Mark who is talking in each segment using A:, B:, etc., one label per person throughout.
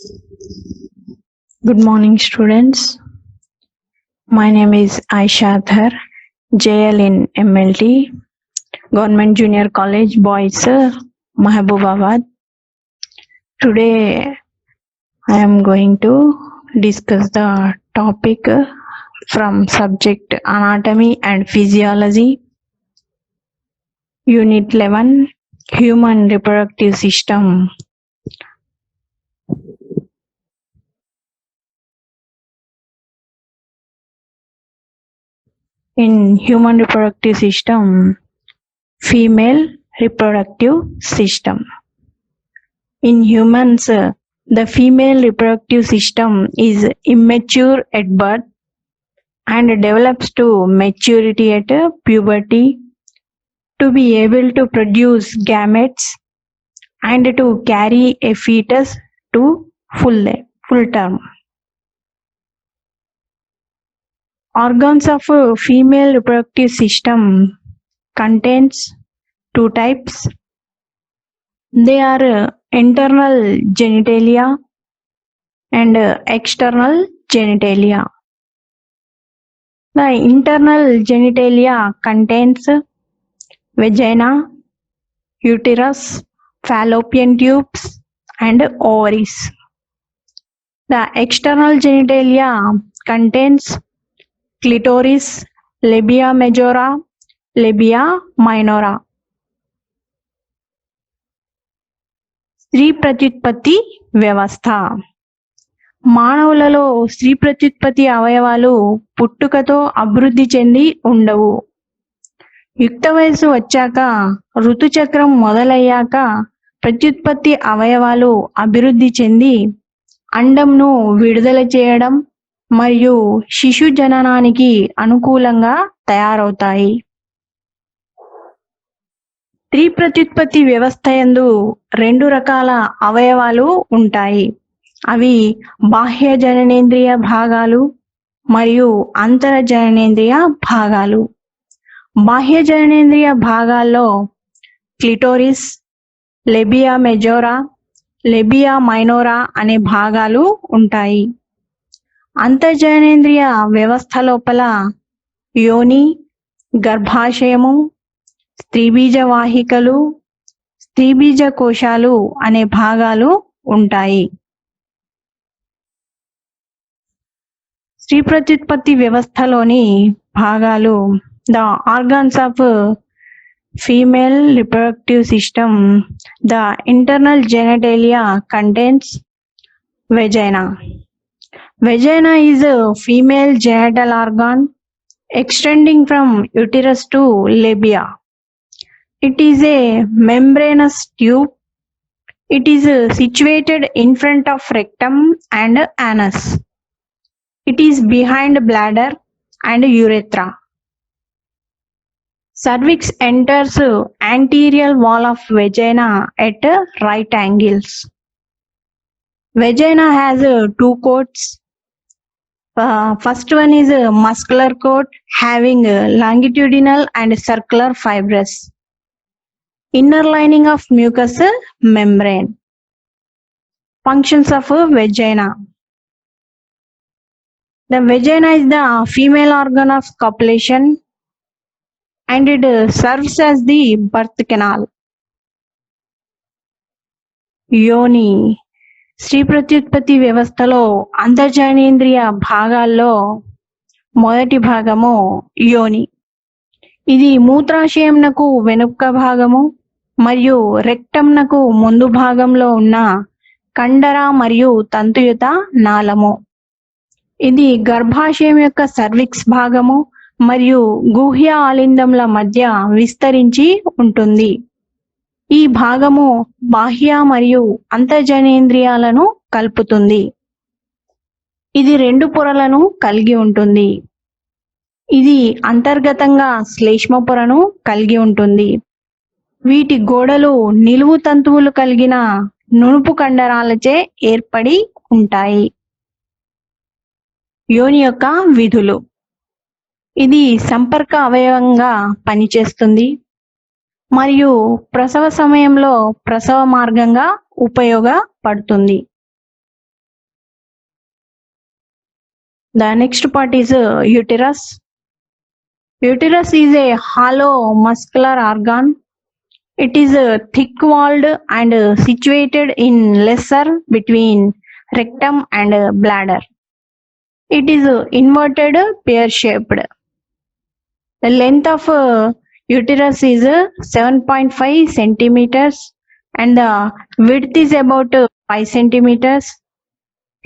A: Good morning, students. My name is Aisha Athar, JL in MLT, Government Junior College, Boys, Mahbubabad. Today, I am going to discuss the topic from subject Anatomy and Physiology, Unit 11, Human Reproductive System. In human reproductive system, female reproductive system. In humans, the female reproductive system is immature at birth and develops to maturity at puberty to be able to produce gametes and to carry a fetus to full term. Organs of female reproductive system contains two types. They are internal genitalia and external genitalia. The internal genitalia contains vagina, uterus, fallopian tubes, and ovaries. The external genitalia contains clitoris, labia majora, labia minora. స్త్రీ ప్రత్యుత్పత్తి వ్యవస్థ. మానవులలో స్త్రీ ప్రత్యుత్పత్తి అవయవాలు పుట్టుకతో అభివృద్ధి చెంది ఉండవు. యుక్త వయసు వచ్చాక, ఋతుచక్రం మొదలయ్యాక ప్రత్యుత్పత్తి అవయవాలు అభివృద్ధి చెంది అండంను విడుదల చేయడం మరియు శిశు జననానికి అనుకూలంగా తయారవుతాయి. స్త్రీ ప్రత్యుత్పత్తి వ్యవస్థ యందు రెండు రకాల అవయవాలు ఉంటాయి. అవి బాహ్య జననేంద్రియ భాగాలు మరియు అంతర జననేంద్రియ భాగాలు. బాహ్య జననేంద్రియ భాగాల్లో క్లిటోరిస్, లెబియా మెజోరా, లెబియా మైనోరా అనే భాగాలు ఉంటాయి. అంతర్జననేంద్రియ వ్యవస్థ లోపల యోని, గర్భాశయము, స్త్రీబీజ వాహికలు, స్త్రీబీజ కోశాలు అనే భాగాలు ఉంటాయి. స్త్రీ ప్రత్యుత్పత్తి వ్యవస్థలోని భాగాలు. The organs of female reproductive system. The internal genitalia contains vagina. Vagina is a female genital organ extending from uterus to labia. It is a membranous tube. It is situated in front of rectum and anus. It is behind bladder and urethra. Cervix enters anterior wall of vagina at right angles. Vagina has two coats. First one is a muscular coat having longitudinal and circular fibers. Inner lining of mucous membrane. Functions of vagina. The vagina is the female organ of copulation and it serves as the birth canal. యోని. స్త్రీ ప్రత్యుత్పత్తి వ్యవస్థలో అంతర్జననేంద్రియ భాగాల్లో మొదటి భాగము యోని. ఇది మూత్రాశయంనకు వెనుక భాగము మరియు రెక్టంనకు ముందు భాగంలో ఉన్న కండర మరియు తంతుయుత నాళము. ఇది గర్భాశయం యొక్క సర్విక్స్ భాగము మరియు గుహ్య ఆలిందముల మధ్య విస్తరించి ఉంటుంది. ఈ భాగము బాహ్య మరియు అంతర్జనేంద్రియాలను కలుపుతుంది. ఇది రెండు పొరలను కలిగి ఉంటుంది. ఇది అంతర్గతంగా శ్లేష్మ పొరను కలిగి ఉంటుంది. వీటి గోడలు నిలువు తంతువులు కలిగిన నునుపు కండరాలచే ఏర్పడి ఉంటాయి. యోని యొక్క విధులు. ఇది సంపర్క అవయవంగా పనిచేస్తుంది మరియు ప్రసవ సమయంలో ప్రసవ మార్గంగా ఉపయోగపడుతుంది. The next part is uterus. Uterus is a hollow muscular organ. It is thick-walled and situated in lesser between rectum and bladder. It is inverted, pear-shaped. The length of uterus is 7.5 centimeters and the width is about 5 centimeters.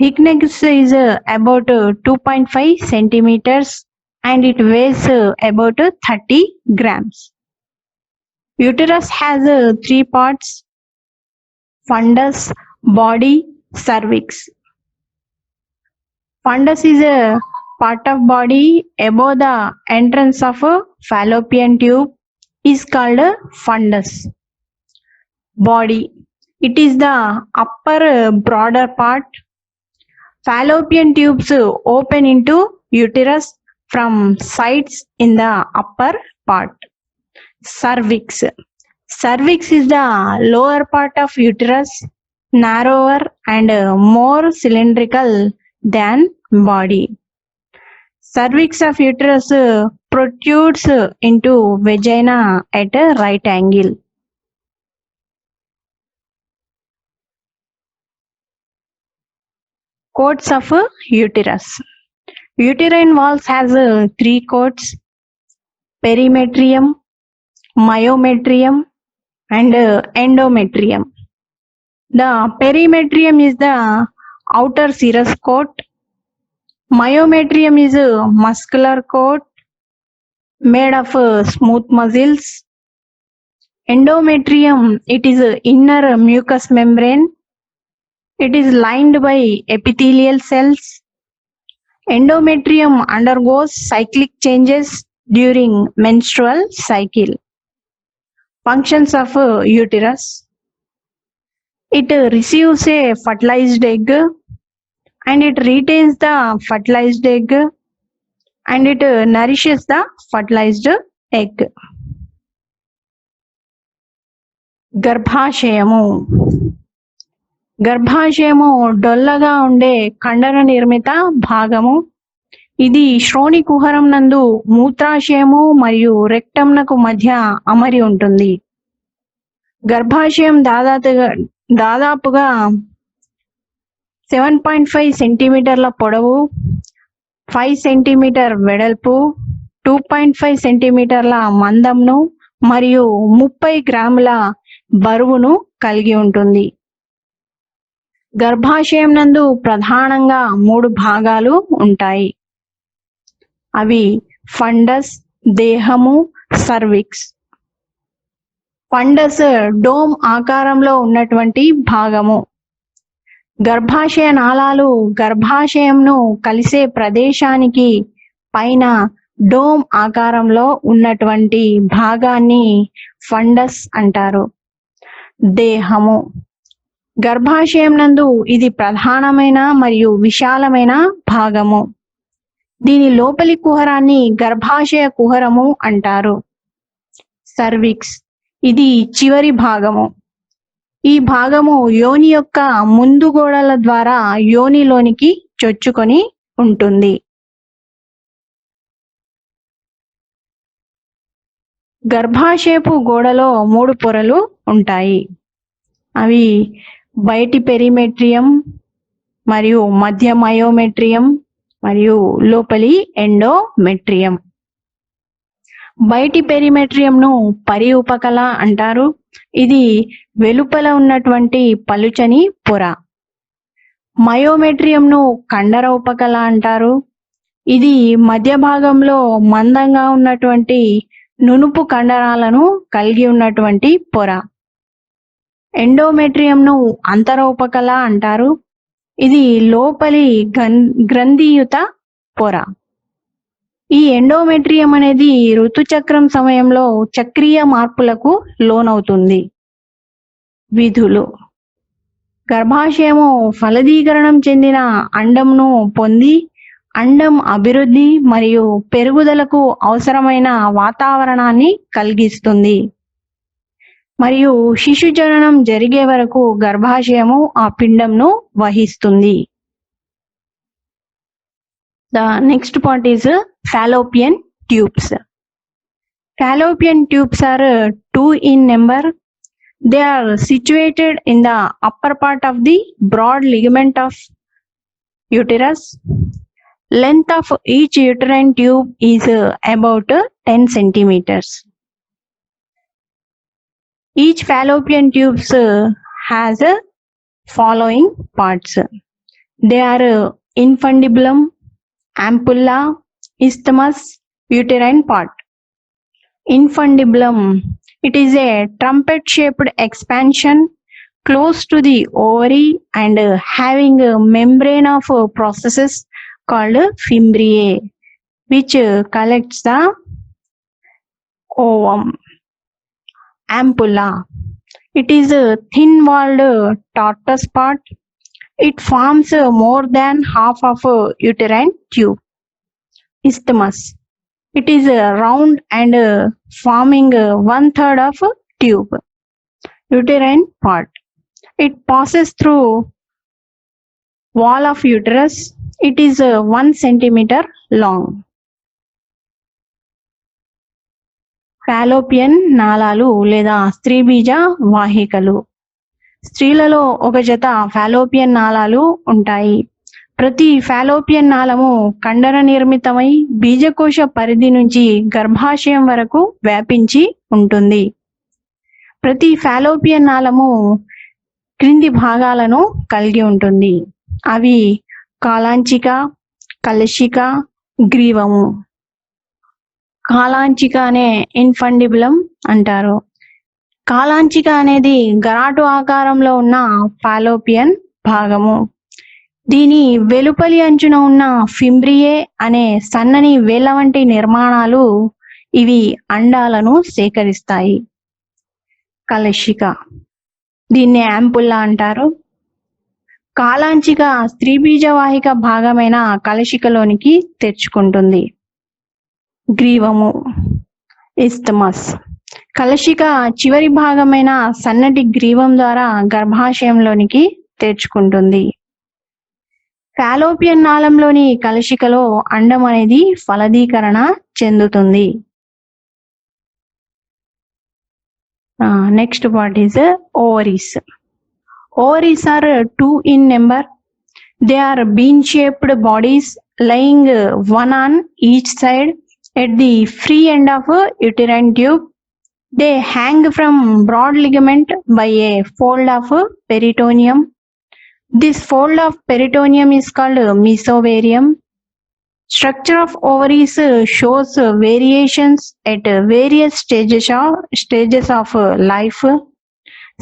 A: Thickness is about 2.5 centimeters and it weighs about 30 grams. Uterus has 3 parts: fundus, body, cervix. Fundus is a part of body above the entrance of a fallopian tube is called fundus. Body. It is the upper broader part. Fallopian tubes open into uterus from sides in the upper part. Cervix. Cervix is the lower part of uterus, narrower and more cylindrical than body. Cervix of uterus protrudes into vagina at a right angle. Coats of uterus. Uterine walls has 3 coats: perimetrium, myometrium and endometrium. The perimetrium is the outer serous coat. Myometrium is a muscular coat made of smooth muscles. Endometrium, it is a inner mucous membrane. It is lined by epithelial cells. Endometrium undergoes cyclic changes during menstrual cycle. Functions of uterus. It receives a fertilized egg and it retains the fertilized egg and it nourishes the fertilized egg. గర్భాశయము. గర్భాశయము డొల్లగా ఉండే కండర నిర్మిత భాగము. ఇది శ్రోణి కుహరం నందు మూత్రాశయము మరియు రెక్టంనకు మధ్య అమరి ఉంటుంది. గర్భాశయం దాదాపుగా 7.5 సెంటీమీటర్ల పొడవు, 5 సెంటీమీటర్ వెడల్పు, 2.5 సెంటీమీటర్ల మందంను మరియు 30 గ్రాముల బరువును కలిగి ఉంటుంది. గర్భాశయం నందు ప్రధానంగా 3 భాగాలు ఉంటాయి. అవి ఫండస్, దేహము, సర్విక్స్. ఫండస్ డోమ్ ఆకారంలో ఉన్నటువంటి భాగము. గర్భాశయ నాళాలు గర్భాశయంను కలిసే ప్రదేశానికి పైన డోమ్ ఆకారంలో ఉన్నటువంటి భాగాన్ని ఫండస్ అంటారు. దేహము. గర్భాశయం నందు ఇది ప్రధానమైన మరియు విశాలమైన భాగము. దీని లోపలి కుహరాన్ని గర్భాశయ కుహరము అంటారు. సర్విక్స్. ఇది చివరి భాగము. ఈ భాగము యోని యొక్క ముందు గోడల ద్వారా యోనిలోనికి చొచ్చుకొని ఉంటుంది. గర్భాశయపు గోడలో 3 పొరలు ఉంటాయి. అవి బయటి పెరిమెట్రియం మరియు మధ్య మయోమెట్రియం మరియు లోపలి ఎండోమెట్రియం. బయటి పెరిమెట్రియంను పరి ఉపకల అంటారు. ఇది వెలుపల ఉన్నటువంటి పలుచని పొర. మయోమెట్రియంను కండర ఉపకల అంటారు. ఇది మధ్య భాగంలో మందంగా ఉన్నటువంటి నునుపు కండరాలను కలిగి ఉన్నటువంటి పొర. ఎండోమెట్రియంను అంతర ఉపకల అంటారు. ఇది లోపలి గ్రంథియుత పొర. ఈ ఎండోమెట్రియం అనేది ఋతుచక్రం సమయంలో చక్రీయ మార్పులకు లోనవుతుంది. విధులు. గర్భాశయము ఫలదీకరణం చెందిన అండంను పొంది అండం అభివృద్ధి మరియు పెరుగుదలకు అవసరమైన వాతావరణాన్ని కలిగిస్తుంది మరియు శిశు జననం జరిగే వరకు గర్భాశయము ఆ పిండంను వహిస్తుంది. The next part is fallopian tubes. Fallopian tubes are two in number. They are situated in the upper part of the broad ligament of uterus. Length of each uterine tube is about 10 centimeters. Each fallopian tubes has following parts. They are infundibulum, ampulla, isthmus, uterine part. Infundibulum. It is a trumpet-shaped expansion close to the ovary and having a membrane of processes called fimbriae, which collects the ovum. Ampulla. It is a thin-walled tortuous part. It forms more than half of a uterine tube. Isthmus. It is round and forming 1/3 of a tube. Uterine part. It passes through wall of uterus. It is 1 centimeter long. Fallopian నాళాలు లేదా స్త్రీ బీజ వాహికలు. స్త్రీలలో ఒక జత Fallopian నాళాలు ఉంటాయి. ప్రతి ఫాలోపియన్ నాళము కండర నిర్మితమై బీజకోశ పరిధి నుంచి గర్భాశయం వరకు వ్యాపించి ఉంటుంది. ప్రతి ఫాలోపియన్ నాళము క్రింది భాగాలను కలిగి ఉంటుంది. అవి కాలాంచిక, కలశిక, గ్రీవము. కాలాంచిక అనే ఇన్ఫండిబులం అంటారు. కాలాంచిక అనేది గరాటు ఆకారంలో ఉన్న ఫాలోపియన్ భాగము. దీని వెలుపలి అంచున ఉన్న ఫింబ్రియే అనే సన్నని వేళ్ల వంటి నిర్మాణాలు ఇవి అండాలను సేకరిస్తాయి. కలశిక, దీన్ని యాంపుల్లా అంటారు. కాలాంచిక స్త్రీ బీజవాహిక భాగమైన కలశికలోనికి తెచ్చుకుంటుంది. గ్రీవము, ఇస్తమస్. కలశిక చివరి భాగమైన సన్నటి గ్రీవం ద్వారా గర్భాశయంలోనికి తెచ్చుకుంటుంది. ఫాలోపియన్ నాళంలోని కలశికలో అండం అనేది ఫలదీకరణ చెందుతుంది. Next part is ovaries. Ovaries are two in number. They are bean-shaped bodies lying one on each side at the free end of a uterine tube. They hang from broad ligament by a fold of peritoneum. This fold of peritoneum is called mesovarium. Structure of ovaries shows variations at various stages of life,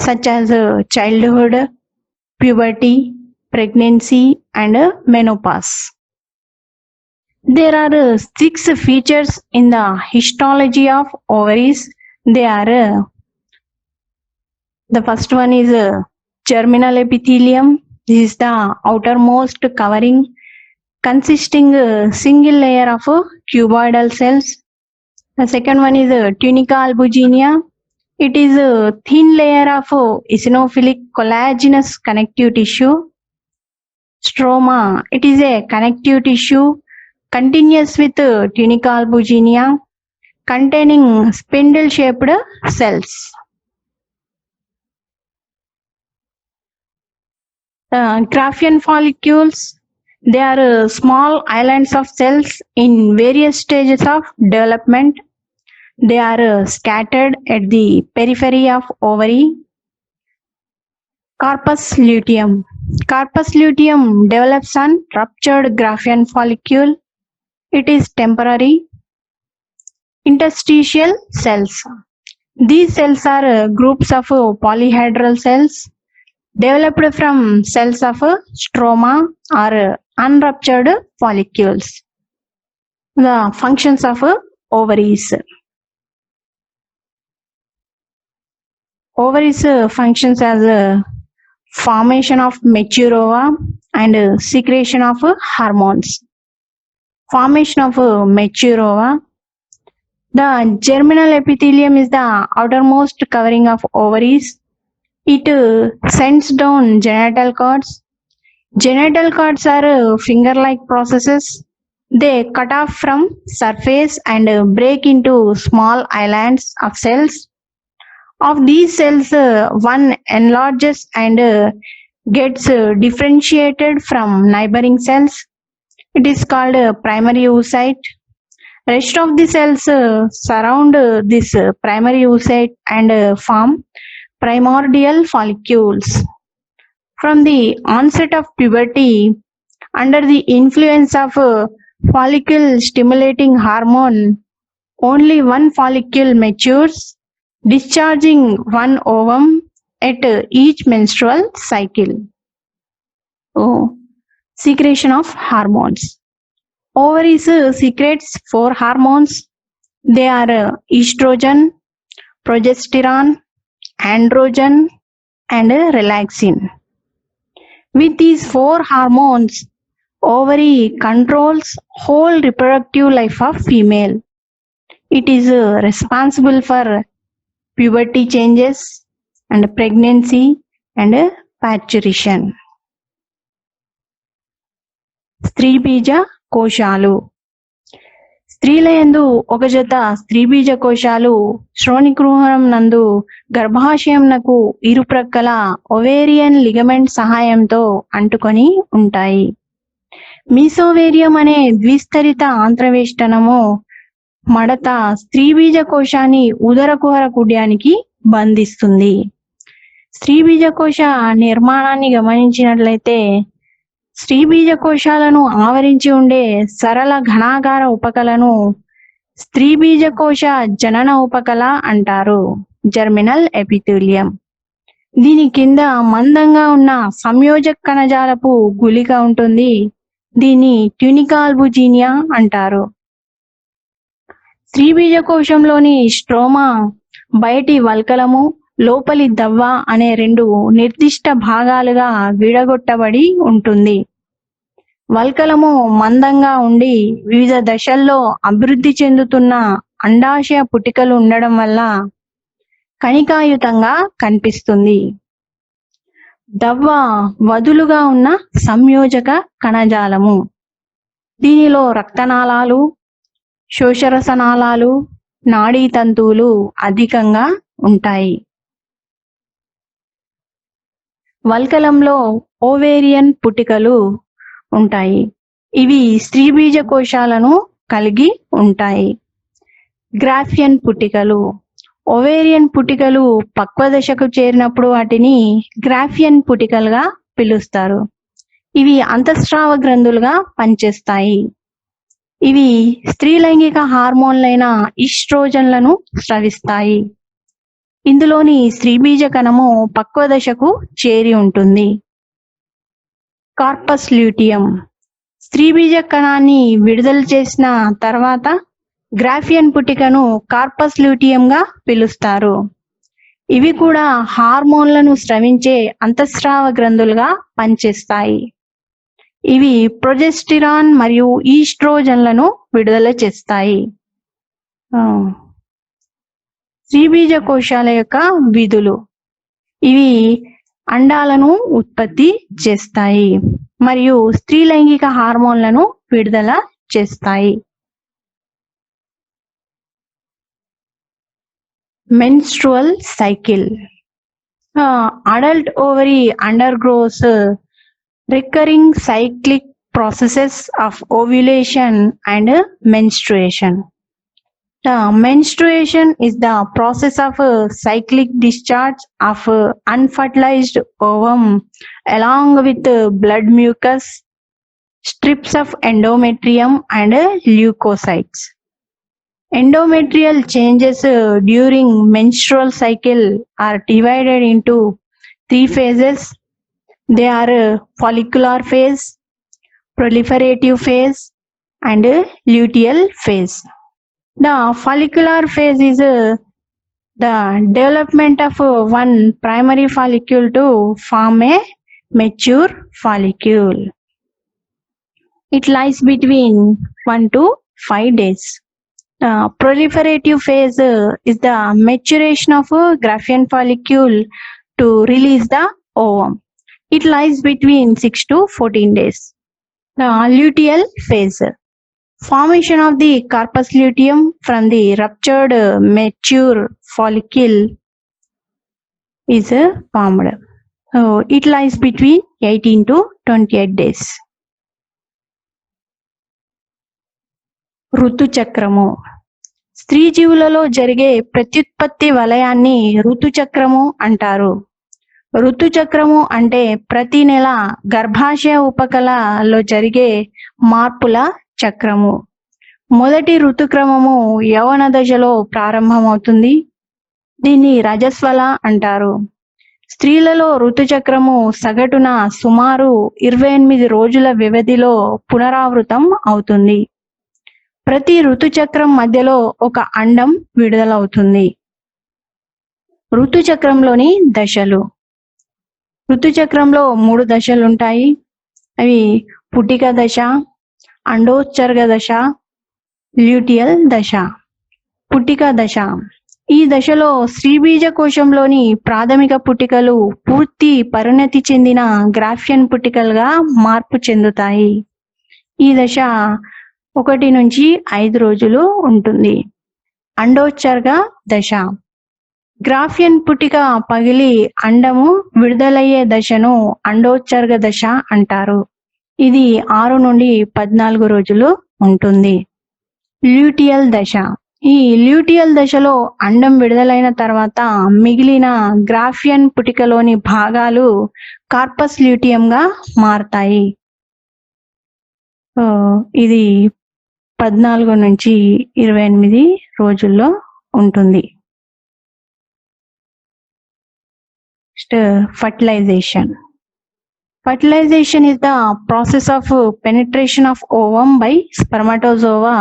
A: such as childhood, puberty, pregnancy, and menopause. There are 6 features in the histology of ovaries. They are the first one is germinal epithelium. This is the outermost covering consisting single layer of cuboidal cells. The second one is tunica albuginea. It is a thin layer of eosinophilic collagenous connective tissue. Stroma. It is a connective tissue continuous with tunica albuginea containing spindle-shaped cells. Graafian follicles. They are small islands of cells in various stages of development. They are scattered at the periphery of ovary. Corpus luteum. Corpus luteum develops on ruptured Graafian follicule. It is temporary. Interstitial cells. These cells are groups of polyhedral cells developed from cells of stroma or unruptured follicles. The functions of ovaries. Ovaries functions as a formation of mature ova and secretion of hormones. Formation of mature ova. The germinal epithelium is the outermost covering of ovaries. It sends down genital cords. Genital cords are finger-like processes They cut off from surface and break into small islands of cells. Of these cells, one enlarges and gets differentiated from neighboring cells. It is called primary oocyte. Rest of the cells surround this primary oocyte and form primordial follicles. From the onset of puberty, under the influence of follicle stimulating hormone, only one follicle matures, discharging one ovum at each menstrual cycle. Oh, secretion of hormones. Ovaries secretes 4 hormones. They are estrogen, progesterone, androgen, and relaxin. With these 4 hormones, ovary controls whole reproductive life of female. It is responsible for puberty changes and pregnancy and parturition. స్త్రీబీజ కోశాలు. స్త్రీల యందు ఒక జత స్త్రీబీజ కోశాలు శ్రోణిగృహం నందు గర్భాశయంనకు ఇరుప్రక్కల ovarian ligament సహాయంతో అంటుకొని ఉంటాయి. మీసోవేరియం అనే ద్విస్తరిత ఆంత్రవేష్టనము మడత స్త్రీబీజ కోశాన్ని ఉదరకుహర కుడ్యానికి బంధిస్తుంది. స్త్రీబీజ కోశ నిర్మాణాన్ని గమనించినట్లయితే స్త్రీబీజ కోశాలను ఆవరించి ఉండే సరళ ఘనాకార ఉపకలను స్త్రీబీజ కోశ జనన ఉపకల అంటారు, జర్మినల్ ఎపిథీలియం. దీని కింద మందంగా ఉన్న సంయోజక కణజాలపు గుళిక ఉంటుంది. దీన్ని ట్యూనికా అల్బుజినియా అంటారు. స్త్రీబీజ కోశంలోని స్ట్రోమా బయటి వల్కలము, లోపలి దవ్వ అనే 2 నిర్దిష్ట భాగాలుగా విడగొట్టబడి ఉంటుంది. వల్కలము మందంగా ఉండి వివిధ దశల్లో అభివృద్ధి చెందుతున్న అండాశయ పుటికలు ఉండడం వల్ల కణికాయుతంగా కనిపిస్తుంది. దవ్వ వదులుగా ఉన్న సంయోజక కణజాలము. దీనిలో రక్తనాళాలు, శోషరసనాళాలు, నాడీ తంతువులు అధికంగా ఉంటాయి. వల్కలంలో ఓవేరియన్ పుటికలు ఉంటాయి. ఇవి స్త్రీబీజ కోశాలను కలిగి ఉంటాయి. గ్రాఫియన్ పుటికలు. ఓవేరియన్ పుటికలు పక్వ దశకు చేరినప్పుడు వాటిని గ్రాఫియన్ పుటికలుగా పిలుస్తారు. ఇవి అంతఃస్రావ గ్రంథులుగా పనిచేస్తాయి. ఇవి స్త్రీలైంగిక హార్మోన్లైన ఈస్ట్రోజన్లను స్రవిస్తాయి. ఇందులోని స్త్రీబీజ కణము పక్వ దశకు చేరి ఉంటుంది. Corpus luteum. స్త్రీబీజ కణాన్ని విడుదల చేసిన తర్వాత గ్రాఫియన్ పుటికను కార్పస్ ల్యూటియంగా పిలుస్తారు. ఇవి కూడా హార్మోన్లను స్రవించే అంతఃస్రావ గ్రంథులుగా పనిచేస్తాయి. ఇవి ప్రొజెస్టిరాన్ మరియు ఈస్ట్రోజన్లను విడుదల చేస్తాయి. స్త్రీబీజ కోశాల యొక్క విధులు. ఇవి అండాలను ఉత్పత్తి చేస్తాయి మరియు స్త్రీలైంగిక హార్మోన్లను విడుదల చేస్తాయి. Menstrual cycle. Adult ovary undergoes recurring cyclic processes of ovulation and menstruation. Menstruation is the process of cyclic discharge of unfertilized ovum along with blood mucus, strips of endometrium and leukocytes. Endometrial changes during menstrual cycle are divided into 3 phases. They are follicular phase, proliferative phase, and luteal phase. The follicular phase is the development of one primary follicle to form a mature follicle. It lies between 1 to 5 days. The proliferative phase is the maturation of a Graafian follicle to release the ovum. It lies between 6 to 14 days. The luteal phase. Formation of the corpus luteum from the ruptured mature follicle is formed. So it lies between 18 to 28 days. ఋతుచక్రము స్త్రీ జీవులలో జరిగే ప్రత్యుత్పత్తి వలయాన్ని ఋతుచక్రము అంటారు. ఋతుచక్రము అంటే ప్రతి నెల గర్భాశయ ఉపకలలో జరిగే మార్పుల చక్రము. మొదటి ఋతుక్రమము యౌవన దశలో ప్రారంభమవుతుంది. దీన్ని రజస్వల అంటారు. స్త్రీలలో ఋతుచక్రము సగటున సుమారు 28 రోజుల వ్యవధిలో పునరావృతం అవుతుంది. ప్రతి ఋతుచక్రం మధ్యలో ఒక అండం విడుదలవుతుంది. ఋతుచక్రంలోని దశలు. ఋతుచక్రంలో 3 దశలు ఉంటాయి. అవి పుటిక దశ, అండోత్సర్గ దశ, ల్యూటియల్ దశ. పుటిక దశ. ఈ దశలో స్త్రీబీజకోశంలోని ప్రాథమిక పుటికలు పూర్తి పరిణతి చెందిన గ్రాఫియన్ పుటికలుగా మార్పు చెందుతాయి. ఈ దశ 1 నుంచి 5 రోజులు ఉంటుంది. అండోత్సర్గ దశ. గ్రాఫియన్ పుటిక పగిలి అండము విడుదలయ్యే దశను అండోత్సర్గ దశ అంటారు. ఇది 6 నుండి 14 రోజులు ఉంటుంది. ల్యూటియల్ దశ. ఈ ల్యూటియల్ దశలో అండం విడుదలైన తర్వాత మిగిలిన గ్రాఫియన్ పుటికలోని భాగాలు కార్పస్ ల్యూటియంగా మారతాయి. ఇది 14 నుంచి 28 రోజుల్లో ఉంటుంది. Fertilization. Fertilization is the process of penetration of ovum by spermatozoa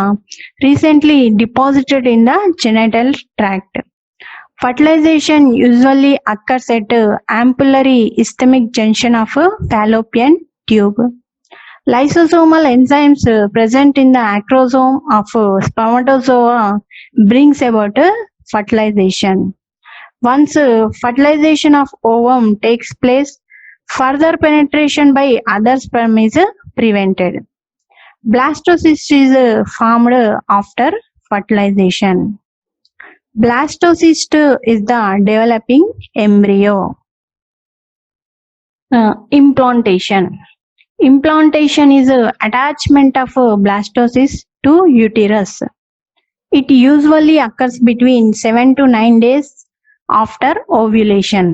A: recently deposited in the genital tract. Fertilization usually occurs at ampullary isthmic junction of fallopian tube. Lysosomal enzymes present in the acrosome of spermatozoa brings about fertilization. Once fertilization of ovum takes place, further penetration by other sperm is prevented. Blastocyst is formed after fertilization. Blastocyst is the developing embryo. Implantation. Implantation is attachment of blastocyst to uterus. It usually occurs between 7 to 9 days after ovulation.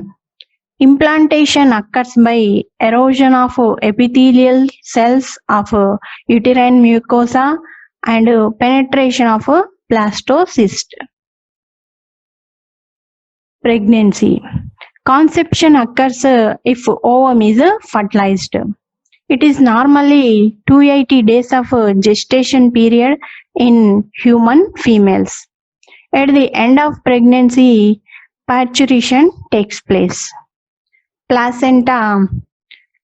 A: Implantation occurs by erosion of epithelial cells of uterine mucosa and penetration of blastocyst. Pregnancy. Conception occurs if ovum is fertilized. It is normally 280 days of gestation period in human females. At the end of pregnancy, parturition takes place. Placenta.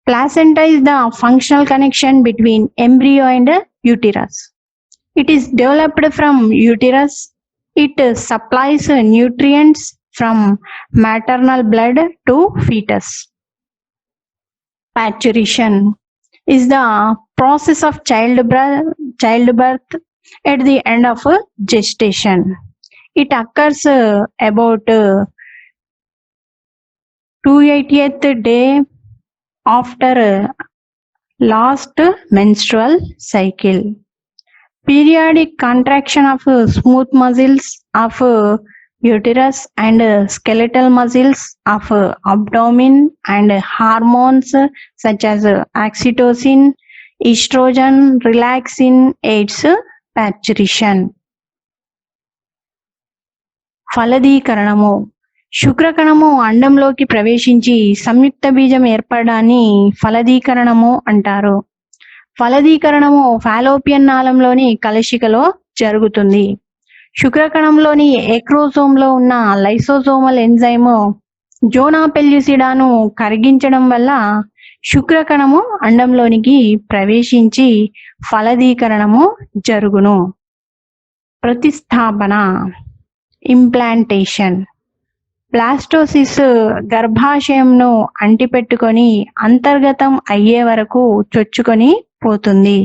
A: Placenta is the functional connection between embryo and uterus. It is developed from uterus. It supplies nutrients from maternal blood to fetus. Parturition is the process of childbirth at the end of gestation. It occurs about 280th day after last menstrual cycle. Periodic contraction of smooth muscles of uterus and skeletal muscles of abdomen and hormones such as oxytocin, estrogen, relaxin aids parturition. ఫలదీకరణము. శుక్రకణము అండంలోకి ప్రవేశించి సంయుక్త బీజం ఏర్పడడాన్ని ఫలదీకరణము అంటారు. ఫలదీకరణము Fallopian నాళంలోని కలశికలో జరుగుతుంది. శుక్రకణంలోని ఎక్రోసోమ్లో ఉన్న lysosomal enzyme Zona పెల్యుసిడాను కరిగించడం వల్ల శుక్రకణము అండంలోనికి ప్రవేశించి ఫలదీకరణము జరుగును. ప్రతిస్థాపన. Implantation. Blastocyst గర్భాశయంను అంటిపెట్టుకొని అంతర్గతం అయ్యే వరకు చొచ్చుకొని పోతుంది.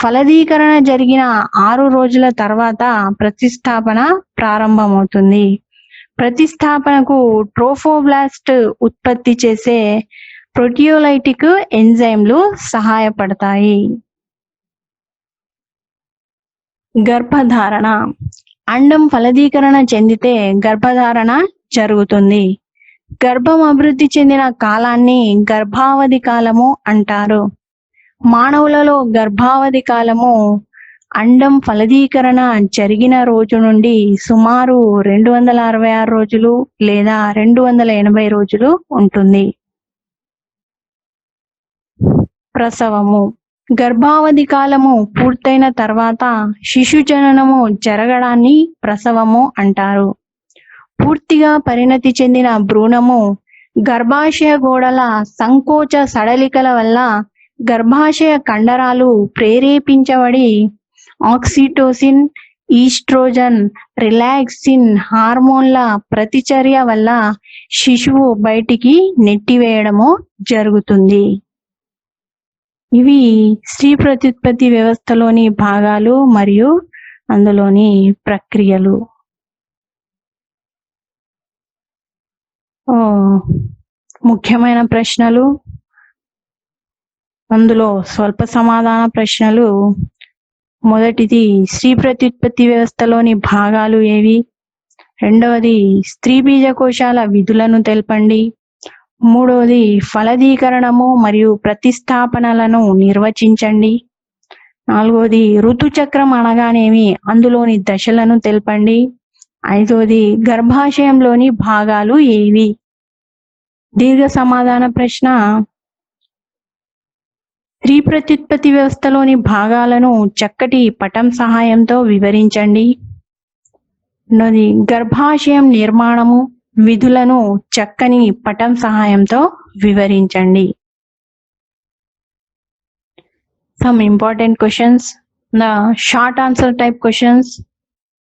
A: ఫలదీకరణ జరిగిన 6 రోజుల తర్వాత ప్రతిస్థాపన ప్రారంభమవుతుంది. ప్రతిస్థాపనకు ట్రోఫోబ్లాస్ట్ ఉత్పత్తి చేసే ప్రోటియోలైటిక్ ఎంజైమ్లు సహాయపడతాయి. గర్భధారణ. అండం ఫలదీకరణ చెందితే గర్భధారణ జరుగుతుంది. గర్భం అభివృద్ధి చెందిన కాలాన్ని గర్భావధి కాలము అంటారు. మానవులలో గర్భావధి కాలము అండం ఫలదీకరణ జరిగిన రోజు నుండి సుమారు 266 రోజులు లేదా 280 రోజులు ఉంటుంది. ప్రసవము. గర్భావధి కాలము పూర్తయిన తర్వాత శిశు జననము జరగడాన్ని ప్రసవము అంటారు. పూర్తిగా పరిణతి చెందిన భ్రూణము గర్భాశయ గోడల సంకోచ సడలికల వల్ల గర్భాశయ కండరాలు ప్రేరేపించబడి ఆక్సిటోసిన్, ఈస్ట్రోజన్, రిలాక్సిన్ హార్మోన్ల ప్రతిచర్య వల్ల శిశువు బయటికి నెట్టివేయడము జరుగుతుంది. ఇవి స్త్రీ ప్రత్యుత్పత్తి వ్యవస్థలోని భాగాలు మరియు అందులోని ప్రక్రియలు. ముఖ్యమైన ప్రశ్నలు, అందులో స్వల్ప సమాధాన ప్రశ్నలు. మొదటిది, స్త్రీ ప్రత్యుత్పత్తి వ్యవస్థలోని భాగాలు ఏవి? రెండవది, స్త్రీ బీజకోశాల విధులను తెలపండి. మూడవది, ఫలదీకరణము మరియు ప్రతిస్థాపనలను నిర్వచించండి. నాలుగవది, ఋతుచక్రం అనగానేమి, అందులోని దశలను తెలపండి. ఐదవది, గర్భాశయంలోని భాగాలు ఏవి? దీర్ఘ సమాధాన ప్రశ్న, స్త్రీ ప్రత్యుత్పత్తి వ్యవస్థలోని భాగాలను చక్కటి పటం సహాయంతో వివరించండి. గర్భాశయం నిర్మాణము, విధులను చక్కని పటం సహాయంతో వివరించండి. Some important questions, the short answer type questions.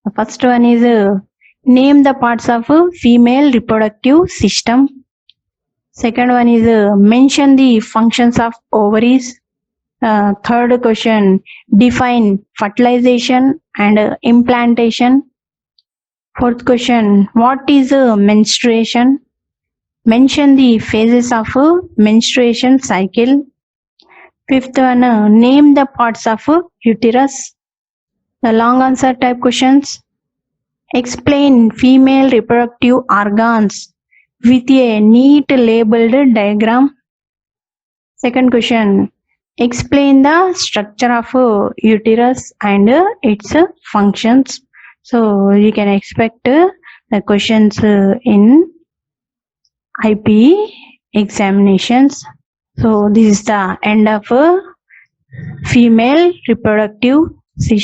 A: The first one is name the parts of female reproductive system. Second one is mention the functions of ovaries. Third question, define fertilization and implantation. Fourth question, what is menstruation? Mention the phases of menstruation cycle. Fifth one, name the parts of uterus. The long answer type questions, explain female reproductive organs with a neat labeled diagram. Second question, explain the structure of uterus and its functions. So you can expect the questions in IP examinations. So this is the end of female reproductive system.